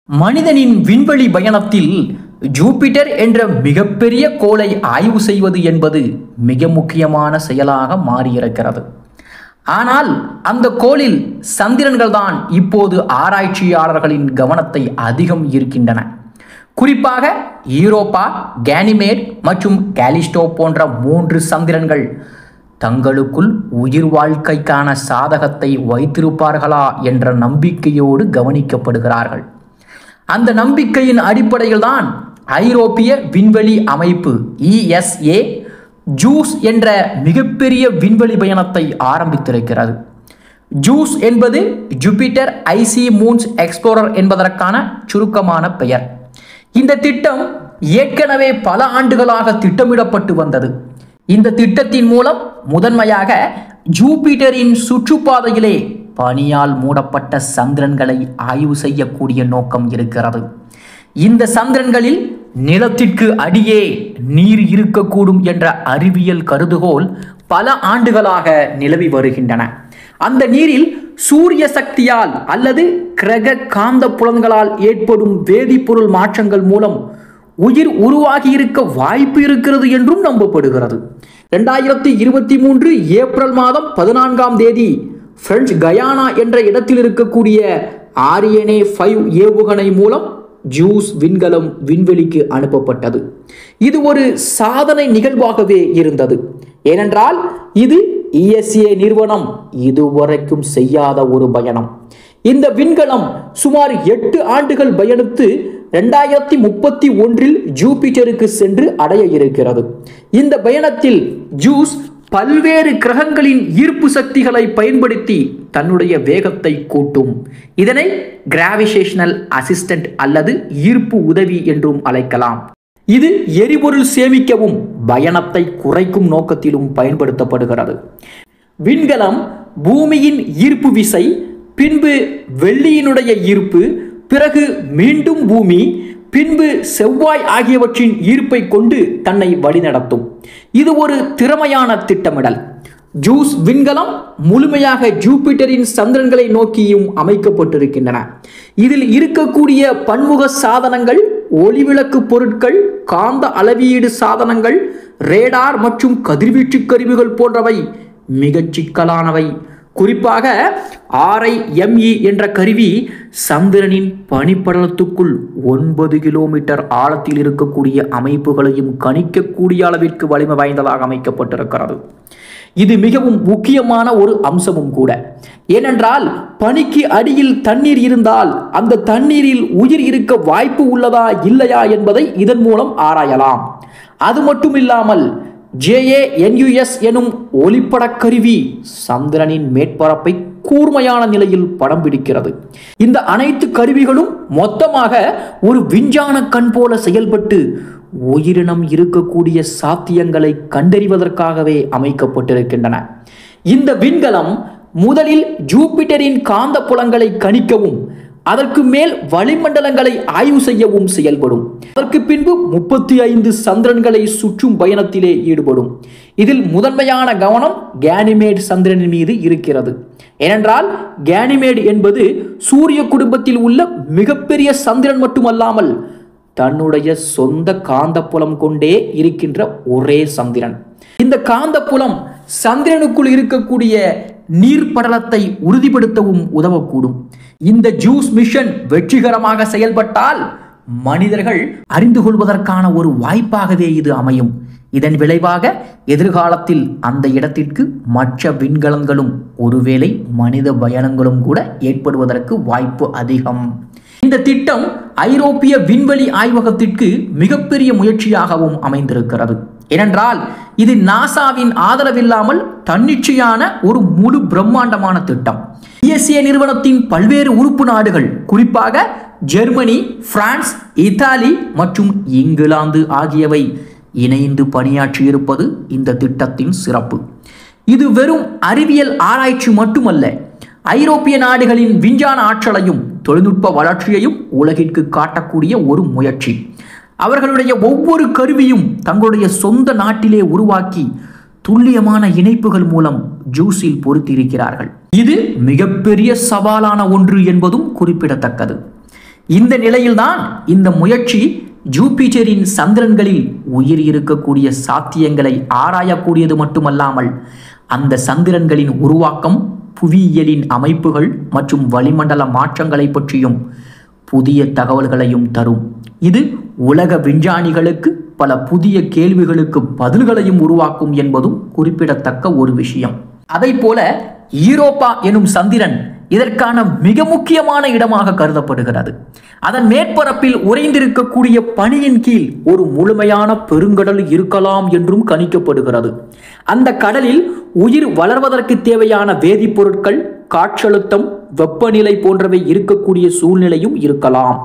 மனிதனின் விண்வெளி பயணத்தில் ஜூபிட்டர் என்ற மிகப்பெரிய கோளை ஆய்வு செய்வது என்பது மிக முக்கியமான செயலாக மாறியிருக்கிறது. ஆனால் அந்த கோளில் சந்திரன்கள் தான் இப்போது ஆராய்ச்சியாளர்களின் கவனத்தை அதிகம் ஈர்க்கின்றன. குறிப்பாக யூரோப்பா, கேனிமேட் மற்றும் காலிஸ்டோ போன்ற 3 சந்திரன்கள் தங்களுக்குள் உயிர் வாழ்க்கைக்கான சாதகத்தை வைத்திருப்பார்களா என்ற நம்பிக்கையோடு கவனிக்கப்படுகிறார்கள். அந்த நம்பிக்கையின் அடிப்படையில் தான் ஐரோப்பிய விண்வெளி அமைப்பு ESA ஜூஸ் என்ற மிகப்பெரிய விண்வெளி பயணத்தை ஆரம்பித்திருக்கிறது. ஜூஸ் என்பது ஜூபிட்டர் ஐசி மூன்ஸ் எக்ஸ்ப்ளோரர் என்பதற்கான சுருக்கமான பெயர். இந்த திட்டம் ஏற்கனவே பல ஆண்டுகளாக திட்டமிடப்பட்டு வந்தது. இந்த திட்டத்தின் மூலம் முதன்மையாக ஜூபிட்டரின் சுற்றுப்பாதையிலே பனியால் மூடப்பட்ட சந்திரன்களை ஆய்வு செய்யக்கூடிய நோக்கம் இருக்கிறது. இந்த சந்திரன்களில் நிலத்திற்கு அடியே நீர் இருக்கக்கூடும் என்ற அறிவியல் கருதுகோள் பல ஆண்டுகளாக நிலவி வருகின்றன. அந்த நீரில் சூரிய சக்தியால் அல்லது கிரக காந்த புலன்களால் ஏற்படும் வேதிப்பொருள் மாற்றங்கள் மூலம் உயிர் உருவாகி இருக்க வாய்ப்பு இருக்கிறது என்றும் நம்பப்படுகிறது. 2023 ஏப்ரல் மாதம் 14ஆம் தேதி பிரெஞ்சு கயானா என்ற இடத்தில் இருக்கக்கூடிய ஆரியனே 5 ஏவுகணை மூலம் ஜூஸ் விண்கலம் விண்வெளிக்கு அனுப்பப்பட்டது. இது ஒரு சாதனை நிகழ்வாகவே இருந்தது. ஏனென்றால் இது ESA நிறுவனம் இதுவரைக்கும் செய்யாத ஒரு பயணம். இந்த விண்கலம் சுமார் 8 ஆண்டுகள் பயணித்து 2031 ஜூபிட்டருக்கு சென்று அடைய இருக்கிறது. இந்த பயணத்தில் ஜூஸ் பல்வேறு கிரகங்களின் ஈர்ப்பு சக்திகளை பயன்படுத்தி தன்னுடைய வேகத்தை கூட்டும். இதனை கிராவிடேஷனல் அசிஸ்டன்ட் அல்லது ஈர்ப்பு உதவி என்றும் அழைக்கலாம். இது எரிபொருள் சேமிக்கவும் பயணத்தை குறைக்கும் நோக்கத்திலும் பயன்படுத்தப்படுகிறது. விண்கலம் பூமியின் ஈர்ப்பு விசை, பின்பு வெள்ளியினுடைய ஈர்ப்பு, பிறகு மீண்டும் பூமி, பின்பு செவ்வாய் ஆகியவற்றின் ஈர்ப்பை கொண்டு தன்னை வழிநடத்தும். இது ஒரு திறமையான திட்டமிடல். ஜூஸ் விண்கலம் முழுமையாக ஜூபிட்டரின் சந்திரன்களை நோக்கியும் அமைக்கப்பட்டிருக்கின்றன. இதில் இருக்கக்கூடிய பன்முக சாதனங்கள், ஒளிவிளக்கு பொருட்கள், காந்த அளவீடு சாதனங்கள், ரேடார் மற்றும் கதிர்வீச்சு கருவிகள் போன்றவை மிகச் சிக்கலானவை. குறிப்பாக RIME என்ற கருவி சந்திரனின் பனிப்படலத்துக்குள் 9 கிலோமீட்டர் ஆழத்தில் இருக்கக்கூடிய அமைப்புகளையும் கணிக்கக்கூடிய அளவிற்கு வலிமை வாய்ந்ததாக அமைக்கப்பட்டிருக்கிறது. இது மிகவும் முக்கியமான ஒரு அம்சமும் கூட. ஏனென்றால் பனிக்கு அடியில் தண்ணீர் இருந்தால் அந்த தண்ணீரில் உயிர் இருக்க வாய்ப்பு உள்ளதா இல்லையா என்பதை இதன் மூலம் ஆராயலாம். அது மட்டுமில்லாமல் JANUS எனும் ஒளிப்பட கருவி சந்திரனின் மேற்பரப்பை கூர்மையான நிலையில் படம் பிடிக்கிறது. இந்த அனைத்து கருவிகளும் மொத்தமாக ஒரு விஞ்ஞான கண் போல செயல்பட்டு உயிரினம் இருக்கக்கூடிய சாத்தியங்களை கண்டறிவதற்காகவே அமைக்கப்பட்டிருக்கின்றன. இந்த விண்கலம் முதலில் ஜூபிட்டரின் காந்த புலங்களை கணிக்கவும் அதற்கு மேல் வளிமண்டலங்களை ஆய்வு செய்யவும் செயல்படும். அதற்கு பின்பு 35 சந்திரன்களை சுற்றும் பயணத்திலே ஈடுபடும். இதில் முதன்மையான கவனம் கேனிமேட் சந்திரனின் மீது இருக்கிறது. ஏனென்றால் கேனிமேட் என்பது சூரிய குடும்பத்தில் உள்ள மிகப்பெரிய சந்திரன் மட்டுமல்லாமல் தன்னுடைய சொந்த காந்த புலம் கொண்டே இருக்கின்ற ஒரே சந்திரன். இந்த காந்த புலம் சந்திரனுக்குள் இருக்கக்கூடிய நீர்ப்படலத்தை உறுதிப்படுத்தவும் உதவக்கூடும். இந்த ஜூஸ் மிஷன் வெற்றிகரமாக செயல்பட்டால் மனிதர்கள் அறிந்து கொள்வதற்கான ஒரு வாய்ப்பாகவே இது அமையும். இதன் விளைவாக எதிர்காலத்தில் அந்த இடத்திற்கு மற்ற விண்கலங்களும் ஒருவேளை மனித பயணங்களும் கூட ஏற்படுவதற்கு வாய்ப்பு அதிகம். இந்த திட்டம் ஐரோப்பிய விண்வெளி ஆய்வகத்திற்கு மிகப்பெரிய முயற்சியாகவும் அமைந்திருக்கிறது. ஏனென்றால் இது நாசாவின் ஆதரவில்லாமல் தன்னிச்சையான ஒரு முழு பிரம்மாண்டமான திட்டம். ESA நிறுவனத்தின் பல்வேறு உறுப்பு நாடுகள், குறிப்பாக ஜெர்மனி, பிரான்ஸ், இத்தாலி மற்றும் இங்கிலாந்து ஆகியவை இணைந்து பணியாற்றியிருப்பது இந்த திட்டத்தின் சிறப்பு. இது வெறும் அறிவியல் ஆராய்ச்சி மட்டுமல்ல, ஐரோப்பிய நாடுகளின் விஞ்ஞான ஆற்றலையும் தொழில்நுட்ப வளர்ச்சியையும் உலகிற்கு காட்டக்கூடிய ஒரு முயற்சி. அவர்களுடைய ஒவ்வொரு கருவியும் தங்களுடைய சொந்த நாட்டிலே உருவாக்கி துல்லியமான இணைப்புகள் மூலம் ஜூஸில் பொருத்தியிருக்கிறார்கள். இது மிகப்பெரிய சவாலான ஒன்று என்பதும் குறிப்பிடத்தக்கது. இந்த நிலையில்தான் இந்த முயற்சி ஜூபிட்டரின் சந்திரன்களில் உயிர் இருக்கக்கூடிய சாத்தியங்களை ஆராயக்கூடியது மட்டுமல்லாமல் அந்த சந்திரன்களின் உருவாக்கம், புவியியலின் அமைப்புகள் மற்றும் வளிமண்டல மாற்றங்களை பற்றியும் புதிய தகவல்களையும் தரும். இது உலக விஞ்ஞானிகளுக்கு பல புதிய கேள்விகளுக்கு பதில்களையும் உருவாக்கும் என்பதும் குறிப்பிடத்தக்க ஒரு விஷயம். அதைப்போல ஈரோப்பா எனும் சந்திரன் இதற்கான மிக முக்கியமான இடமாக கருதப்படுகிறது. அதன் மேற்பரப்பில் உறைந்திருக்கக்கூடிய பனியின் கீழ் ஒரு முழுமையான பெருங்கடல் இருக்கலாம் என்றும் கணிக்கப்படுகிறது. அந்த கடலில் உயிர் வளர்வதற்கு தேவையான வேதிப்பொருட்கள், காற்றழுத்தம், வெப்பநிலை போன்றவை இருக்கக்கூடிய சூழ்நிலையும் இருக்கலாம்.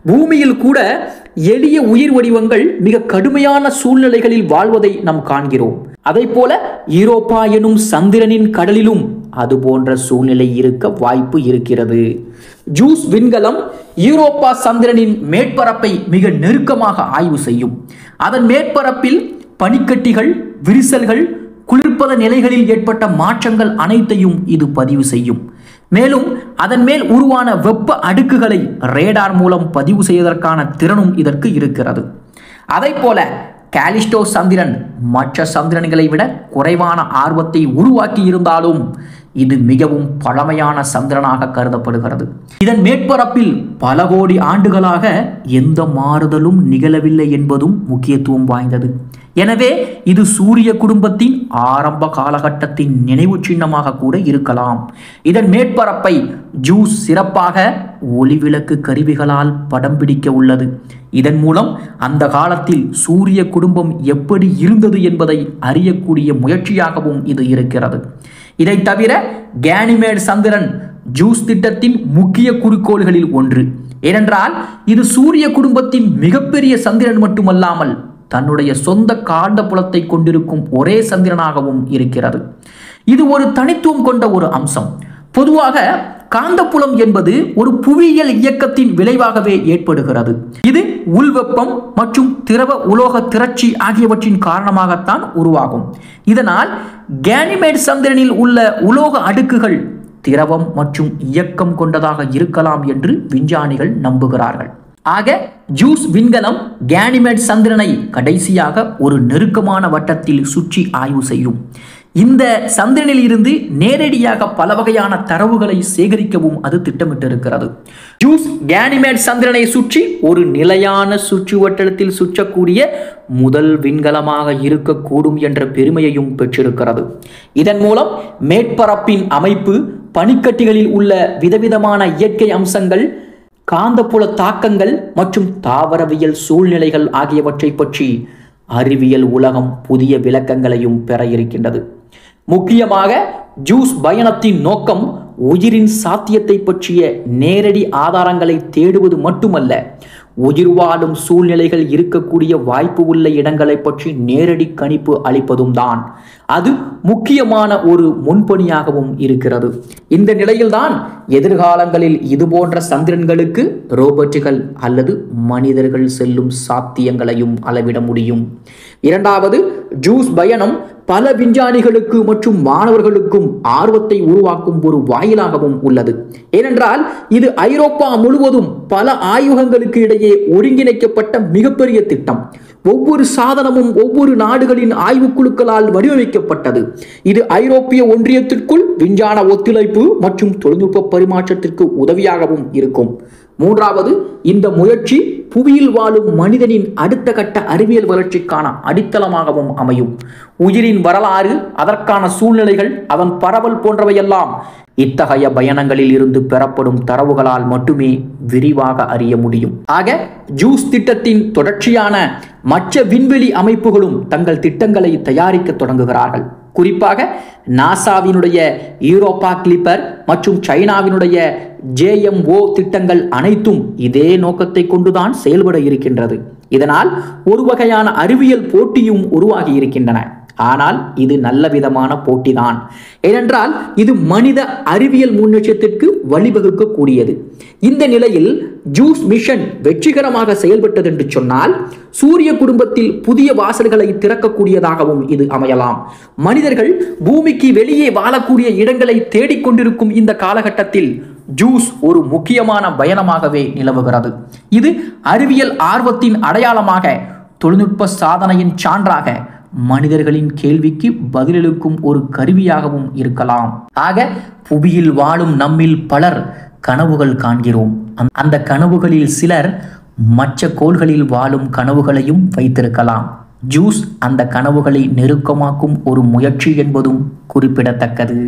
பூமியில் கூட எளிய உயிர் வடிவங்கள் மிக கடுமையான சூழ்நிலைகளில் வாழ்வதை நாம் காண்கிறோம். அதைப்போல ஈரோப்பா எனும் சந்திரனின் கடலிலும் அது போன்ற சூழ்நிலை இருக்க வாய்ப்பு இருக்கிறது. ஜூஸ் விண்கலம் ஈரோப்பா சந்திரனின் மேற்பரப்பை மிக நெருக்கமாக ஆய்வு செய்யும். அதன் மேற்பரப்பில் பனிக்கட்டிகள், விரிசல்கள், குளிர்பத நிலைகளில் ஏற்பட்ட மாற்றங்கள் அனைத்தையும் இது பதிவு செய்யும். மேலும் அதன் மேல் உருவான வெப்ப அடுக்குகளை ரேடார் மூலம் பதிவு செய்வதற்கான திறனும் இதற்கு இருக்கிறது. அதைப்போல காலிஸ்டோ சந்திரன் மற்ற சந்திரன்களை விட குறைவான ஆர்வத்தை உருவாக்கி இருந்தாலும் இது மிகவும் பழமையான சந்திரனாக கருதப்படுகிறது. இதன் மேற்பரப்பில் பல கோடி ஆண்டுகளாக எந்த மாறுதலும் நிகழவில்லை என்பதும் முக்கியத்துவம் வாய்ந்தது. எனவே இது சூரிய குடும்பத்தின் ஆரம்ப காலகட்டத்தின் நினைவு சின்னமாக கூட இருக்கலாம். இதன் மேற்பரப்பை ஜூஸ் சிறப்பாக ஒளிவிளக்கு கருவிகளால் படம் பிடிக்க உள்ளது. இதன் மூலம் அந்த காலத்தில் சூரிய குடும்பம் எப்படி இருந்தது என்பதை அறியக்கூடிய முயற்சியாகவும் இது இருக்கிறது. இதை தவிர கேனிமேட் சந்திரன் ஜூஸ் திட்டத்தின் முக்கிய குறிக்கோள்களில் ஒன்று. ஏனென்றால் இது சூரிய குடும்பத்தின் மிகப்பெரிய சந்திரன் மட்டுமல்லாமல் தன்னுடைய சொந்த காந்த புலத்தை கொண்டிருக்கும் ஒரே சந்திரனாகவும் இருக்கிறது. இது ஒரு தனித்துவம் கொண்ட ஒரு அம்சம். பொதுவாக காந்தப்புலம் என்பது ஒரு புவியியல் இயக்கத்தின் விளைவாகவே ஏற்படுகிறது. இது உள்வெப்பம் மற்றும் திரவ உலோக திரட்சி ஆகியவற்றின் காரணமாகத்தான் உருவாகும். இதனால் கேனிமேட் சந்திரனில் உள்ள உலோக அடுக்குகள் திரவம் மற்றும் இயக்கம் கொண்டதாக இருக்கலாம் என்று விஞ்ஞானிகள் நம்புகிறார்கள். ஆக ஜூஸ் விண்கலம் கேனிமேட் சந்திரனை கடைசியாக ஒரு நெருக்கமான வட்டத்தில் சுற்றி ஆய்வு செய்யும். இந்த சந்திரனில் இருந்து நேரடியாக பல வகையான தரவுகளை சேகரிக்கவும் அது திட்டமிட்டிருக்கிறது. ஜூஸ் கேனிமேட் சந்திரனை சுற்றி ஒரு நிலையான சுற்றுவட்டத்தில் சுற்றக்கூடிய முதல் விண்கலமாக இருக்கக்கூடும் என்ற பெருமையையும் பெற்றிருக்கிறது. இதன் மூலம் மேற்பரப்பின் அமைப்பு, பனிக்கட்டிகளில் உள்ள விதவிதமான இயற்கை அம்சங்கள், காந்தப்புல தாக்கங்கள் மற்றும் தாவரவியல் சூழ்நிலைகள் ஆகியவற்றை பற்றி அறிவியல் உலகம் புதிய விளக்கங்களையும் பெற இருக்கின்றது. முக்கியமாக ஜூஸ் பயணத்தின் நோக்கம் உயிரின் சாத்தியத்தை பற்றிய நேரடி ஆதாரங்களை தேடுவது மட்டுமல்ல, உயிர் வாழும் சூழ்நிலைகள் இருக்கக்கூடிய வாய்ப்பு உள்ள இடங்களை பற்றி நேரடி கணிப்பு அளிப்பதும் தான். அது முக்கியமான ஒரு முன்பணியாகவும் இருக்கிறது. இந்த நிலையில்தான் எதிர்காலங்களில் இதுபோன்ற சந்திரன்களுக்கு ரோபோட்டுகள் அல்லது மனிதர்கள் செல்லும் சாத்தியங்களையும் அளவிட முடியும். இரண்டாவது, ஜூஸ் பயணம் பல விஞ்ஞானிகளுக்கு மற்றும் மாணவர்களுக்கும் ஆர்வத்தை உருவாக்கும் ஒரு வாயிலாகவும் உள்ளது. ஏனென்றால் இது ஐரோப்பா முழுவதும் பல ஆய்வகங்களுக்கு இடையே ஒருங்கிணைக்கப்பட்ட மிகப்பெரிய திட்டம். ஒவ்வொரு சாதனமும் ஒவ்வொரு நாடுகளின் ஆய்வுக்குழுக்களால் வடிவமைக்கப்பட்டது. இது ஐரோப்பிய ஒன்றியத்திற்குள் விஞ்ஞான ஒத்துழைப்பு மற்றும் தொழில்நுட்ப பரிமாற்றத்திற்கு உதவியாகவும் இருக்கும். மூன்றாவது, இந்த முயற்சி புவியில் வாழும் மனிதனின் அடுத்த கட்ட அறிவியல் வளர்ச்சிக்கான அடித்தளமாகவும் அமையும். உயிரின் வரலாறு, அதற்கான சூழ்நிலைகள், அதன் பரவல் போன்றவையெல்லாம் இத்தகைய பயணங்களில் இருந்து பெறப்படும் தரவுகளால் மட்டுமே விரிவாக அறிய முடியும். ஆக ஜூஸ் திட்டத்தின் தொடர்ச்சியான மற்ற விண்வெளி அமைப்புகளும் தங்கள் திட்டங்களை தயாரிக்க தொடங்குகிறார்கள். குறிப்பாக நாசாவினுடைய யூரோப்பா கிளிப்பர் மற்றும் சைனாவினுடைய JMO திட்டங்கள் அனைத்தும் இதே நோக்கத்தை கொண்டுதான் செயல்பட இருக்கின்றது. இதனால் ஒரு வகையான அறிவியல் போட்டியும் உருவாகி இருக்கின்றன. ஆனால் இது நல்ல விதமான போட்டிதான். ஏனென்றால் இது மனித அறிவியல் முன்னேற்றத்திற்கு வழிவகுக்கக்கூடியது. இந்த நிலையில் ஜூஸ் மிஷன் வெற்றிகரமாக செயல்பட்டது என்று சொன்னால் சூரிய குடும்பத்தில் புதிய வாசல்களை திறக்கக்கூடியதாகவும் இது அமையலாம். மனிதர்கள் பூமிக்கு வெளியே வாழக்கூடிய இடங்களை தேடிக்கொண்டிருக்கும் இந்த காலகட்டத்தில் ஜூஸ் ஒரு முக்கியமான பயணமாகவே நிலவுகிறது. இது அறிவியல் ஆர்வத்தின் அடையாளமாக, தொழில்நுட்ப சாதனையின் சான்றாக, மனிதர்களின் கேள்விக்கு பதிலளிக்கும் ஒரு கருவியாகவும் இருக்கலாம். ஆக புவியில் வாழும் நம்மில் பலர் கனவுகள் காண்கிறோம். அந்த கனவுகளில் சிலர் மற்ற கோள்களில் வாழும் கனவுகளையும் வைத்திருக்கலாம். ஜூஸ் அந்த கனவுகளை நெருக்கமாக்கும் ஒரு முயற்சி என்பதும் குறிப்பிடத்தக்கது.